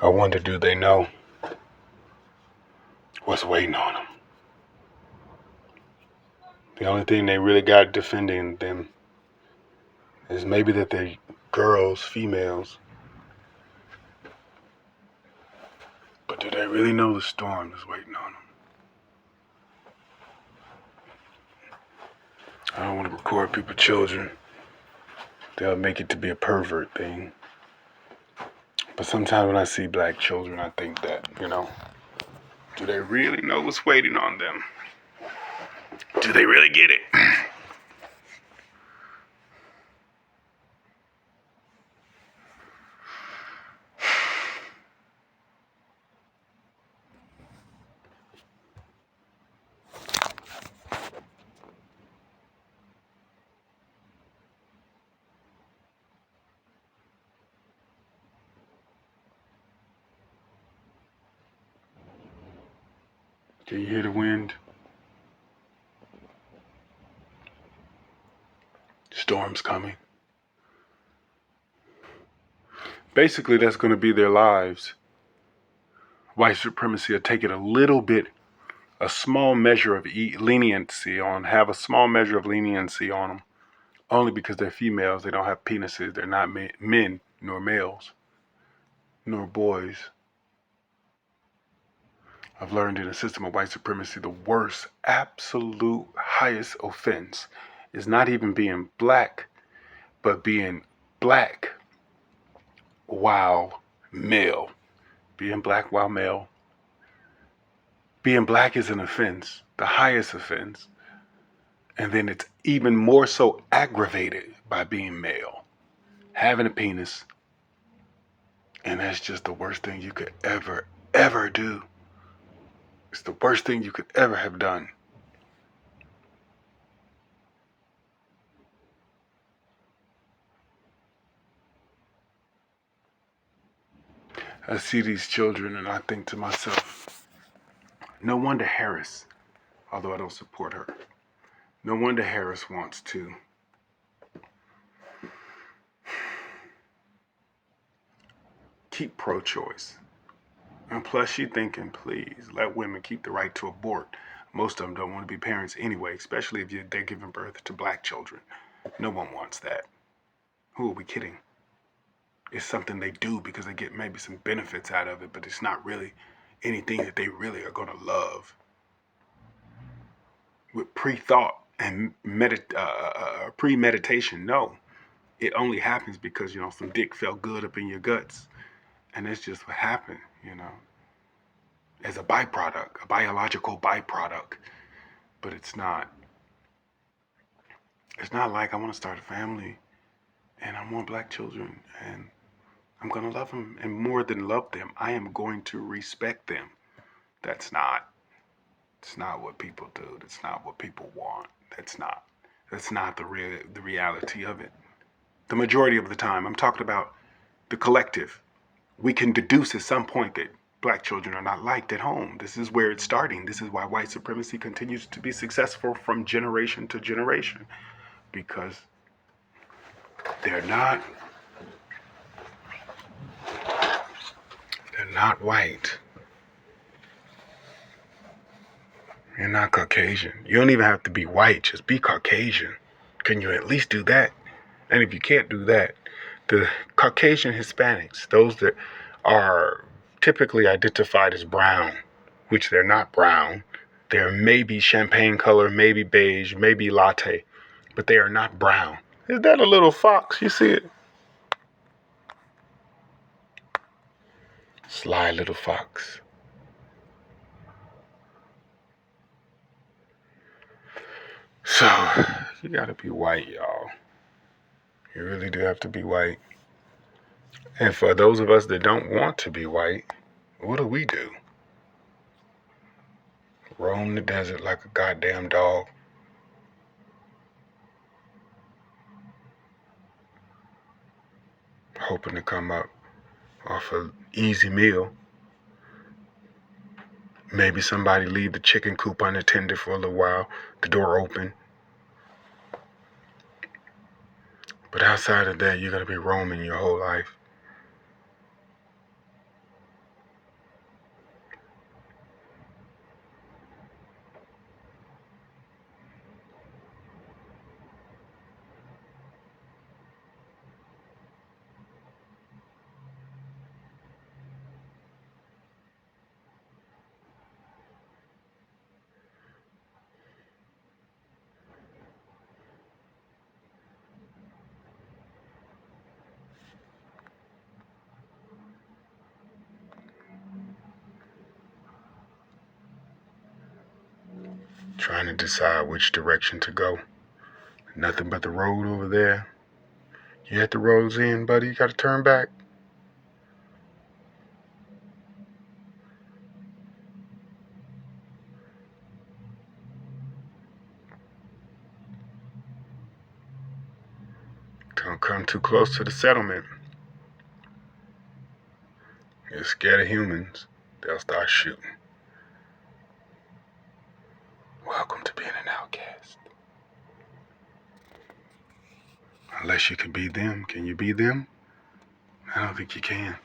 I wonder, do they know what's waiting on them? The only thing they really got defending them is maybe that they're girls, females. But do they really know the storm is waiting on them? I don't want to record people's children. They'll make it to be a pervert thing. But sometimes when I see black children, I think that, do they really know what's waiting on them? Do they really get it? Can you hear the wind? Storm's coming. Basically, that's going to be their lives. White supremacy will take it a small measure of leniency on, have a small measure of leniency on them. Only because they're females, they don't have penises, they're not men, nor males, nor boys. I've learned in the system of white supremacy, the worst, absolute highest offense is not even being black, but being black while male. Being black while male. Being black is an offense, the highest offense. And then it's even more so aggravated by being male. Having a penis. And that's just the worst thing you could ever do. It's the worst thing you could ever have done. I see these children and I think to myself, no wonder Harris, although I don't support her, no wonder Harris wants to keep pro-choice. And plus she thinking, please, let women keep the right to abort. Most of them don't want to be parents anyway, especially if they're giving birth to black children. No one wants that. Who are we kidding? It's something they do because they get maybe some benefits out of it, but it's not really anything that they really are going to love. With pre-thought and premeditation, no. It only happens because, some dick felt good up in your guts. And that's just what happened, as a byproduct, a biological byproduct. But it's not like I want to start a family and I want black children and I'm going to love them. And more than love them, I am going to respect them. It's not what people do. That's not what people want. That's not the reality of it. The majority of the time, I'm talking about the collective. We can deduce at some point that black children are not liked at home. This is where it's starting. This is why white supremacy continues to be successful from generation to generation. Because they're not white. You're not Caucasian. You don't even have to be white. Just be Caucasian. Can you at least do that? And if you can't do that, the Caucasian Hispanics, those that are typically identified as brown, which they're not brown. They're maybe champagne color, maybe beige, maybe latte, but they are not brown. Is that a little fox? You see it? Sly little fox. So, you gotta be white, y'all. You really do have to be white. And for those of us that don't want to be white, what do? Roam the desert like a goddamn dog. Hoping to come up off an easy meal. Maybe somebody leave the chicken coop unattended for a little while, the door open. But outside of that, you're going to be roaming your whole life. trying to decide which direction to go. Nothing but the road over there. You at the road's end, buddy. You gotta turn back. Don't come too close to the settlement. You're scared of humans. They'll start shooting. Welcome to being an outcast. Unless you can be them. Can you be them? I don't think you can.